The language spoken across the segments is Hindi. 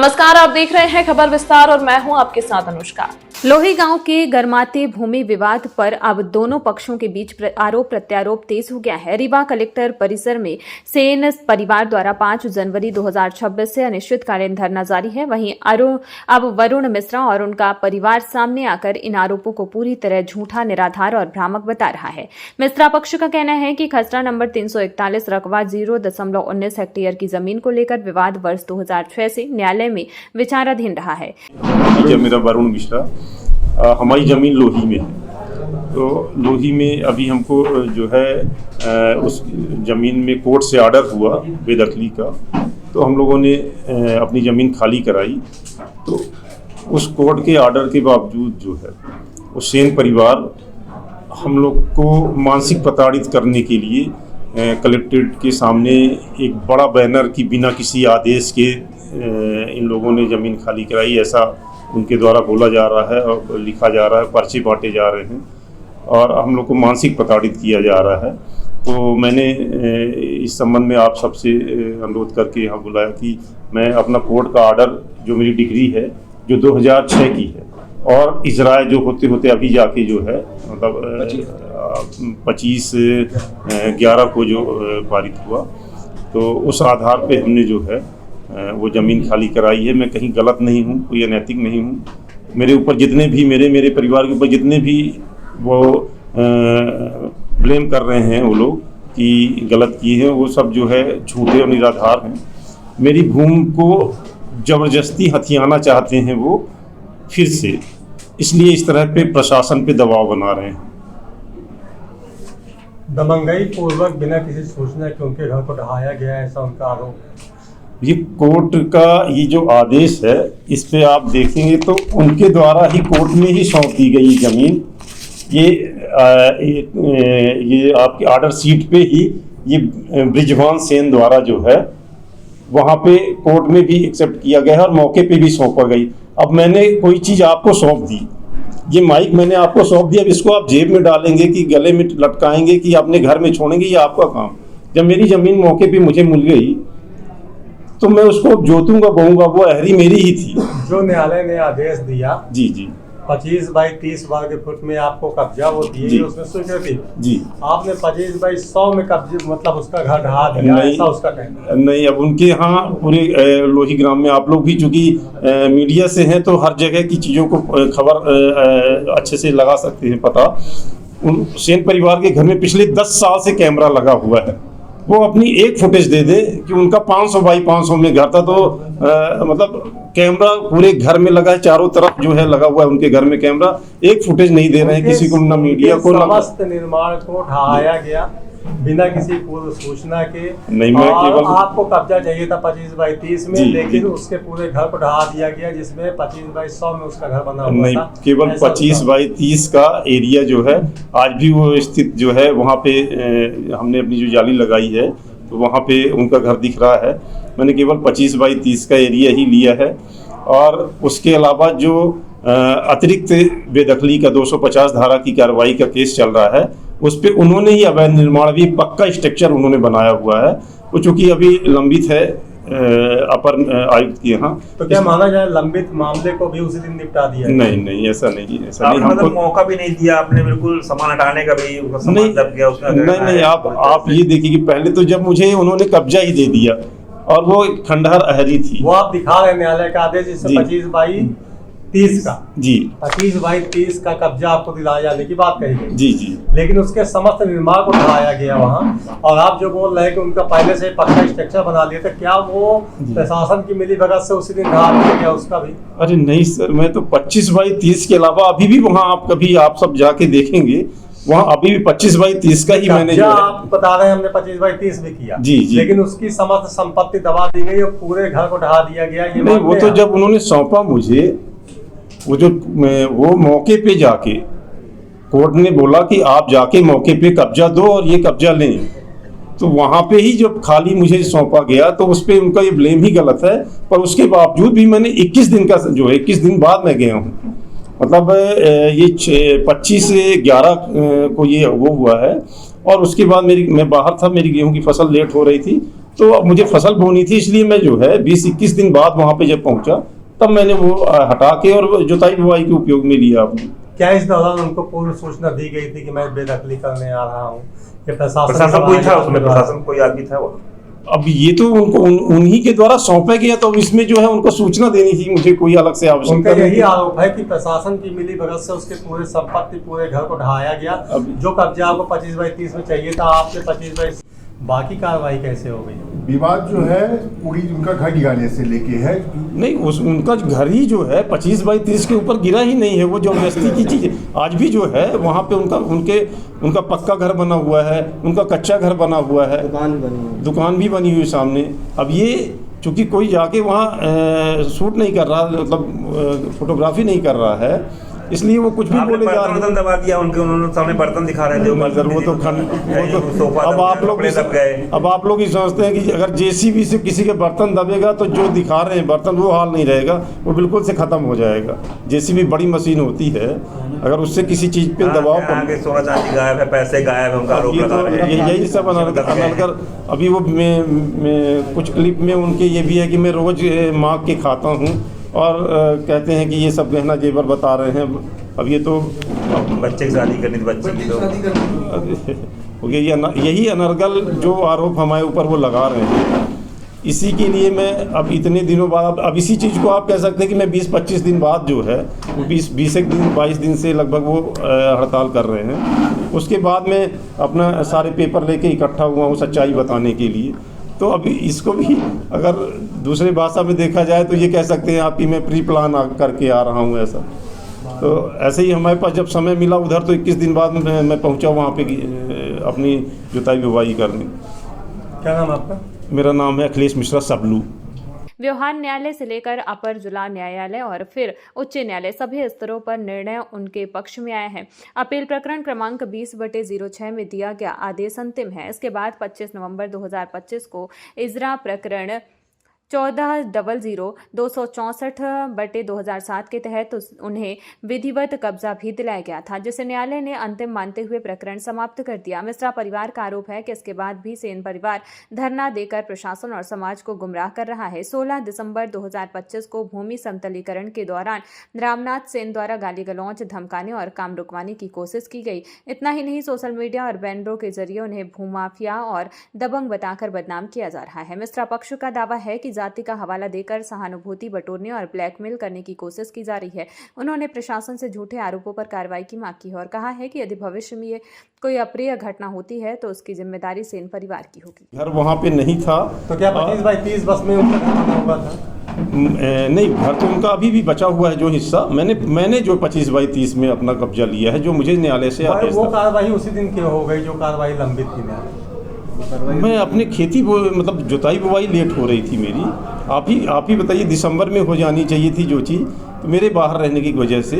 नमस्कार, आप देख रहे हैं खबर विस्तार और मैं हूं आपके साथ अनुष्का। लोही गांव के गरमाते भूमि विवाद पर अब दोनों पक्षों के बीच आरोप प्रत्यारोप तेज हो गया है। रीवा कलेक्टर परिसर में सेन परिवार द्वारा 5 जनवरी 2026 से अनिश्चितकालीन धरना जारी है। वहीं अब वरुण मिश्रा और उनका परिवार सामने आकर इन आरोपों को पूरी तरह झूठा, निराधार और भ्रामक बता रहा है। मिश्रा पक्ष का कहना है कि खसरा नंबर 341 रकबा 0.19 हेक्टेयर की जमीन को लेकर विवाद वर्ष 2006 से न्यायालय में विचाराधीन रहा है। मेरा वरुण मिश्रा, हमारी ज़मीन लोही में है। तो लोही में अभी हमको जो है उस ज़मीन में कोर्ट से ऑर्डर हुआ बेदखली का, तो हम लोगों ने अपनी ज़मीन खाली कराई। तो उस कोर्ट के ऑर्डर के बावजूद जो है वो सेन परिवार हम लोग को मानसिक प्रताड़ित करने के लिए कलेक्ट्रेट के सामने एक बड़ा बैनर की बिना किसी आदेश के इन लोगों ने ज़मीन खाली कराई, ऐसा उनके द्वारा बोला जा रहा है और लिखा जा रहा है, पर्चे बांटे जा रहे हैं और हम लोग को मानसिक प्रताड़ित किया जा रहा है। तो मैंने इस संबंध में आप सबसे अनुरोध करके यहाँ बुलाया कि मैं अपना कोर्ट का ऑर्डर, जो मेरी डिग्री है जो 2006 की है और इजराय जो होते होते अभी जाके जो है मतलब 25/11 को जो पारित हुआ, तो उस आधार पे हमने जो है वो ज़मीन खाली कराई है। मैं कहीं गलत नहीं हूँ, कोई अनैतिक नहीं हूँ। मेरे ऊपर जितने भी मेरे परिवार के ऊपर जितने भी वो ब्लेम कर रहे हैं वो लोग कि गलत किए हैं, वो सब जो है झूठे और निराधार हैं। मेरी भूमि को ज़बरदस्ती हथियाना चाहते हैं वो फिर से, इसलिए इस तरह पे प्रशासन पे दबाव बना रहे हैं। दबंगई पूर्वक बिना किसी सूचना के उनके घर को ढहाया गया, ऐसा उनका आरोप। ये कोर्ट का ये जो आदेश है, इस पे आप देखेंगे तो उनके द्वारा ही कोर्ट में ही सौंप दी गई ज़मीन। ये आपके ऑर्डर सीट पे ही ये ब्रिजभान सेन द्वारा जो है वहाँ पे कोर्ट में भी एक्सेप्ट किया गया है और मौके पे भी सौंपा गई। अब मैंने कोई चीज़ आपको सौंप दी, ये माइक मैंने आपको सौंप दिया, अब इसको आप जेब में डालेंगे कि गले में लटकाएंगे कि अपने घर में छोड़ेंगे, ये आपका काम। जब मेरी ज़मीन मौके पे मुझे मिल गई तो मैं उसको जोतूंगा बोऊंगा, वो अहरी मेरी ही थी। जो न्यायालय ने आदेश दिया जी 25/30 वर्ग फुट में आपको कब्जा वो दिए, उसमें स्वीकृति जी, आपने 25/100 में कब्जे मतलब उसका घर ढहा दिया, ऐसा उसका कहना नहीं। अब उनके यहाँ पूरे लोही ग्राम में आप लोग भी चूंकि मीडिया से हैं तो हर जगह की चीज़ों को खबर अच्छे से लगा सकते हैं पता। उन सेन परिवार के घर में पिछले 10 साल से कैमरा लगा हुआ है। वो अपनी एक फुटेज दे दे कि उनका 500x500 में घर था, तो मतलब कैमरा पूरे घर में लगा है, चारों तरफ जो है लगा हुआ है उनके घर में कैमरा। एक फुटेज नहीं दे रहे हैं किसी को, ना मीडिया को, ना समस्त निर्माण को ढहाया गया बिना किसी पूर्व सूचना के। नहीं, मैं केवल आपको कब्जा चाहिए था 25/30 में, लेकिन उसके पूरे घर को ढहा दिया गया जिसमें 25/100 में उसका घर बना हुआ नहीं, केवल 25/30 का एरिया जो है आज भी वो स्थित जो है वहाँ पे हमने अपनी जो जाली लगाई है तो वहाँ पे उनका घर दिख रहा है। मैंने केवल 25/30 का एरिया ही लिया है और उसके अलावा जो अतिरिक्त बेदखली का 250 धारा की कार्रवाई का केस चल रहा है, उस पे उन्होंने ही अवैध निर्माण भी पक्का स्ट्रक्चर उन्होंने बनाया हुआ है, वो चूंकि अभी लंबित है अपर आयुक्त के यहाँ। तो क्या माना जाए लंबित मामले को भी उसी दिन निपटा दिया? नहीं, ऐसा नहीं, हमको मौका भी नहीं दिया आपने, बिल्कुल सामान हटाने का भी नहीं। आप ये देखिए कि पहले तो जब मुझे उन्होंने कब्जा ही दे दिया और वो खंडहर अहरी थी, वो आप दिखा रहे हैं न्यायालय का आदेश जिससे 25/30 का जी 25/30 का कब्जा आपको दिलाया जाने की बात कही गई जी, लेकिन उसके समस्त निर्माण को ढहाया गया वहाँ। और आप जो बोल रहे हैं कि उनका पहले से पक्का स्ट्रक्चर बना लिया था, क्या वो प्रशासन की मिलीभगत से उसी दिन ढहा दिया गया उसका भी? अरे नहीं सर, मैं तो 25/30 के अलावा अभी भी वहाँ आप सब जाके देखेंगे, वहाँ अभी भी 25/30 का ही मैंने जो आप बता रहे हैं हमने 25/30 भी किया जी, लेकिन उसकी समस्त संपत्ति दबा दी गई और पूरे घर को ढहा दिया गया। ये नहीं, वो तो जब उन्होंने सौंपा मुझे, वो मौके पे जाके कोर्ट ने बोला कि आप जाके मौके पे कब्जा दो और ये कब्जा लें, तो वहाँ पे ही जब खाली मुझे सौंपा गया तो उस पर उनका ये ब्लेम ही गलत है। पर उसके बावजूद भी मैंने 21 दिन का जो है 21 दिन बाद मैं गया हूँ, मतलब ये 25/11 को ये वो हुआ है और उसके बाद मैं बाहर था, मेरी गेहूं की फसल लेट हो रही थी तो अब मुझे फसल बोनी थी, इसलिए मैं जो है 20-21 दिन बाद वहाँ पे जब पहुँचा तब मैंने वो हटा के और जुताई बुवाई के उपयोग में लिया आपने। क्या इस दौरान उनको पूर्व सूचना दी गई थी कि मैं बेदखली करने आ रहा हूँ? प्रशासन कोई था उसमें, प्रशासन कोई आदमी था वो? अब ये तो उनको उन्हीं के द्वारा सौंपा गया, तो इसमें जो है उनको सूचना देनी थी, मुझे कोई अलग से आवश्यकता नहीं। यही आरोप है कि प्रशासन की मिली भगत से उसके पूरे संपत्ति, पूरे घर को ढहाया गया। जो कब्जा आपको 25/30 में चाहिए था, आपके 25/20, बाकी कार्रवाई कैसे हो गई? विवाद जो है पूरी उनका घर गिराने से लेके है। नहीं, उनका घर ही जो है 25/30 के ऊपर गिरा ही नहीं है, वो जबरदस्ती की चीज़ आज भी जो है वहाँ पे उनका पक्का घर बना हुआ है, उनका कच्चा घर बना हुआ है, दुकान भी बनी हुई सामने। अब ये चूँकि कोई जाके वहाँ शूट नहीं कर रहा, मतलब फोटोग्राफी नहीं कर रहा है, इसलिए वो कुछ भी बोले जा रहे हैं। दबा दिया उन्होंने सामने बर्तन दिखा रहे थे, वो तो अब आप लोग ही समझते हैं कि अगर जेसीबी से किसी के बर्तन दबेगा तो जो दिखा रहे हैं बर्तन वो हाल नहीं रहेगा, वो बिल्कुल से खत्म हो जाएगा। जेसीबी बड़ी मशीन होती है, अगर उससे किसी चीज पे दबाव पड़, सोना चांदी गायब है, पैसे गायब है, उनका आरोप लगा रहे हैं। यही सब अनलकर अभी वो मैं कुछ क्लिप में उनके ये भी है कि मैं रोज मांग के खाता हूँ और कहते हैं कि ये सब गहना जेवर बता रहे हैं। अब ये तो बच्चे की शादी करनी थी, बच्चे की तो यही अनर्गल जो आरोप हमारे ऊपर वो लगा रहे हैं, इसी के लिए मैं अब इतने दिनों बाद अब इसी चीज़ को आप कह सकते हैं कि मैं 20-25 दिन बाद जो है वो 22 दिन से लगभग वो हड़ताल कर रहे हैं। उसके बाद मैं अपना सारे पेपर लेके इकट्ठा हुआ हूँ सच्चाई बताने के लिए। तो अभी इसको भी अगर दूसरे भाषा में देखा जाए तो ये कह सकते हैं आपकी मैं प्री प्लान करके आ रहा हूँ ऐसा। तो ऐसे ही हमारे पास जब समय मिला उधर तो 21 दिन बाद मैं पहुँचा वहाँ पे अपनी जुताई बुवाई करने। क्या नाम आपका? मेरा नाम है अखिलेश मिश्रा सबलू। व्यवहार न्यायालय से लेकर अपर जिला न्यायालय और फिर उच्च न्यायालय सभी स्तरों पर निर्णय उनके पक्ष में आया है। अपील प्रकरण क्रमांक 20/06 में दिया गया आदेश अंतिम है। इसके बाद 25 नवंबर 2025 को इजरा प्रकरण 14/0/264/2007 के तहत उन्हें विधिवत कब्जा भी दिलाया गया था, जिसे न्यायालय ने अंतिम मानते हुए प्रकरण समाप्त कर दिया। मिश्रा परिवार का आरोप है कि इसके बाद भी सेन परिवार धरना देकर प्रशासन और समाज को गुमराह कर रहा है। 16 दिसंबर 2025 को भूमि समतलीकरण के दौरान रामनाथ सेन द्वारा गाली गलौज, धमकाने और काम रुकवाने की कोशिश की गई। इतना ही नहीं, सोशल मीडिया और बैनरों के जरिए उन्हें भूमाफिया और दबंग बताकर बदनाम किया जा रहा है। मिश्रा पक्ष का दावा है कि जाति का हवाला देकर सहानुभूति बटोरने और ब्लैकमेल करने की कोशिश की जा रही है। उन्होंने प्रशासन से झूठे आरोपों पर कार्रवाई की मांग की है और कहा है कि यदि भविष्य में कोई अप्रिय घटना होती है तो उसकी जिम्मेदारी सेन परिवार की होगी। घर वहाँ पे नहीं था तो क्या 25/30 बस में उनका घर हुआ था? नहीं, घर तो उनका अभी भी बचा हुआ है जो हिस्सा मैंने जो 25/30 में अपना कब्जा लिया है, जो मुझे न्यायालय से आदेश था। वो कार्रवाई उसी दिन क्यों हो गई जो कार्रवाई लंबित थी? मैं अपने खेती मतलब जुताई बुवाई लेट हो रही थी मेरी। आप ही बताइए, दिसंबर में हो जानी चाहिए थी जो चीज़, तो मेरे बाहर रहने की वजह से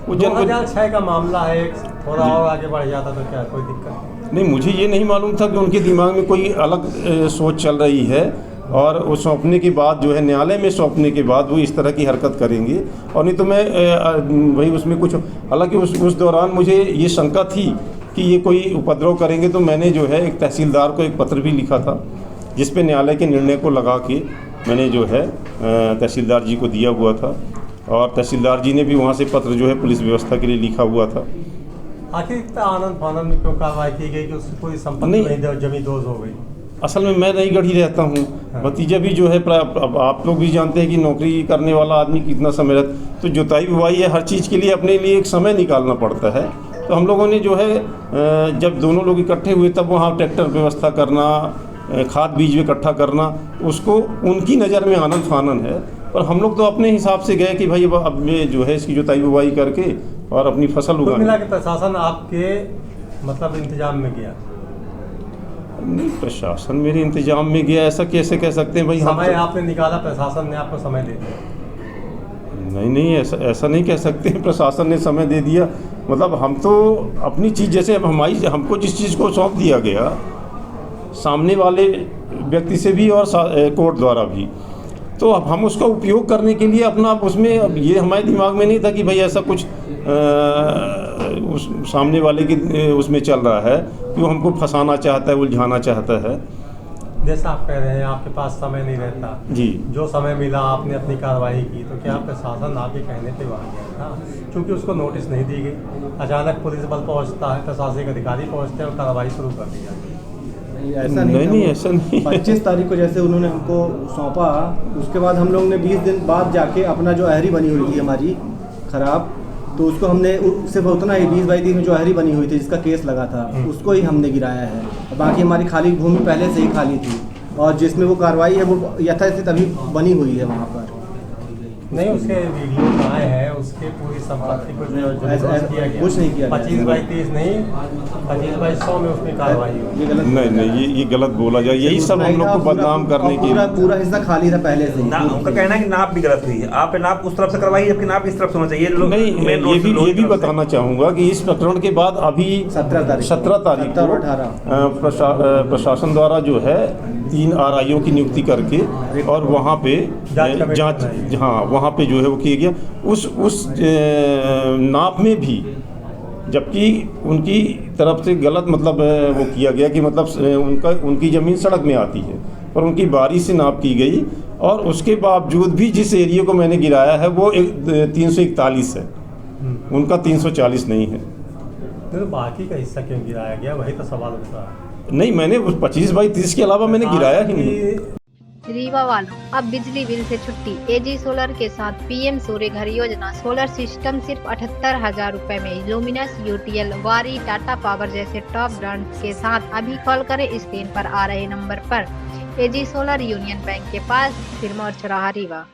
वो 2006 का मामला है, थोड़ा और आगे बढ़ जाता तो क्या कोई दिक्कत नहीं। मुझे ये नहीं मालूम था कि उनके दिमाग में कोई अलग सोच चल रही है और वो सौंपने के बाद जो है न्यायालय में सौंपने के बाद वो इस तरह की हरकत करेंगे। और नहीं तो मैं वही उसमें कुछ, हालांकि उस दौरान मुझे ये शंका थी कि ये कोई उपद्रव करेंगे, तो मैंने जो है एक तहसीलदार को एक पत्र भी लिखा था जिस पे न्यायालय के निर्णय को लगा के मैंने जो है तहसीलदार जी को दिया हुआ था और तहसीलदार जी ने भी वहाँ से पत्र जो है पुलिस व्यवस्था के लिए लिखा हुआ था। आखिर इतना आनंद फानंद में क्यों कार्रवाई की गई कि उसकी कोई संपत्ति नहीं जमी दोष हो गई? असल में मैं नई गढ़ी रहता हूँ, भतीजा भी जो है अब आप लोग भी जानते हैं कि नौकरी करने वाला आदमी कितना समय रहता, तो जुताई बुवाई है, हर चीज़ के लिए अपने लिए एक समय निकालना पड़ता है। तो हम लोगों ने जो है जब दोनों लोग इकट्ठे हुए तब वहाँ ट्रैक्टर व्यवस्था करना, खाद बीज इकट्ठा करना, उसको उनकी नज़र में आनंद फानंद है, पर हम लोग तो अपने हिसाब से गए कि भाई अब मैं जो है इसकी जुताई बुवाई करके और अपनी फसल उगाएं। मिला कि प्रशासन आपके मतलब इंतजाम में गया? नहीं, प्रशासन मेरे इंतजाम में गया ऐसा कैसे कह सकते हैं भाई? समय आपने निकाला, प्रशासन ने आपको समय दे दिया? नहीं, ऐसा नहीं कह सकते हैं प्रशासन ने समय दे दिया। मतलब हम तो अपनी चीज़, जैसे अब हमको जिस चीज़ को सौंप दिया गया सामने वाले व्यक्ति से भी और कोर्ट द्वारा भी, तो अब हम उसका उपयोग करने के लिए अपना उसमें, अब ये हमारे दिमाग में नहीं था कि भाई ऐसा कुछ उस सामने वाले की उसमें चल रहा है कि वो हमको फंसाना चाहता है, उलझाना चाहता है। जैसा आप कह रहे हैं आपके पास समय नहीं रहता जी जो समय मिला आपने अपनी कार्रवाई की, तो क्या प्रशासन आपके कहने पे वहाँ गया था? क्योंकि उसको नोटिस नहीं दी गई, अचानक पुलिस बल पहुँचता है, प्रशासनिक अधिकारी पहुँचते हैं और कार्रवाई शुरू कर दी जाती है। ऐसा नहीं, नहीं ऐसा नहीं 25 तारीख को जैसे उन्होंने हमको सौंपा, उसके बाद हम लोग ने 20 दिन बाद जाके अपना जो अहरी बनी हुई थी हमारी खराब, तो उसको हमने सिर्फ उतना ही 20 बाई 30 में जो अहरी बनी हुई थी जिसका केस लगा था उसको ही हमने गिराया है। और बाकी हमारी खाली भूमि पहले से ही खाली थी और जिसमें वो कार्रवाई है वो यथास्थित अभी बनी हुई है वहाँ पर। नहीं, उसके वीडियो आए हैं, उसके पूरी संपत्ति को जो किया गया कुछ नहीं किया 25 बाई 30 नहीं 25 बाई 100 में उसमें कार्रवाई हुई। ये गलत नहीं ये गलत बोला जाए, यही सब हम लोग को बदनाम करने की। पूरा हिस्सा खाली था पहले से। ना उनका कहना है कि नाप भी गलत हुई है, आपने नाप उस तरफ से करवाई जबकि नाप इस तरफ से होना चाहिए। नहीं ये भी बताना चाहूँगा कि इस प्रकरण के बाद अभी 17 तारीख को प्रशासन द्वारा जो है 3 RIO की नियुक्ति करके और वहाँ पे जांच वहाँ पे जो है वो किया गया। उस नाप में भी जबकि उनकी तरफ से गलत मतलब वो किया गया कि मतलब उनकी ज़मीन सड़क में आती है और उनकी बारी से नाप की गई और उसके बावजूद भी जिस एरिया को मैंने गिराया है वो 341 है, उनका 340 नहीं है। तो बाकी का हिस्सा क्यों गिराया गया, वही तो सवाल उठता है। नहीं मैंने 25 बाई 30 के अलावा मैंने गिराया ही नहीं। रीवा वालों, अब बिजली बिल से छुट्टी। एजी सोलर के साथ PM सूर्य घर योजना। सोलर सिस्टम सिर्फ 78,000 रुपए में। लुमिनस, UTL, वारी, टाटा पावर जैसे टॉप ब्रांड के साथ अभी कॉल करें स्क्रीन पर आ रहे नंबर पर। एजी सोलर यूनियन बैंक के पास, सिरमौर चौराहा, रीवा।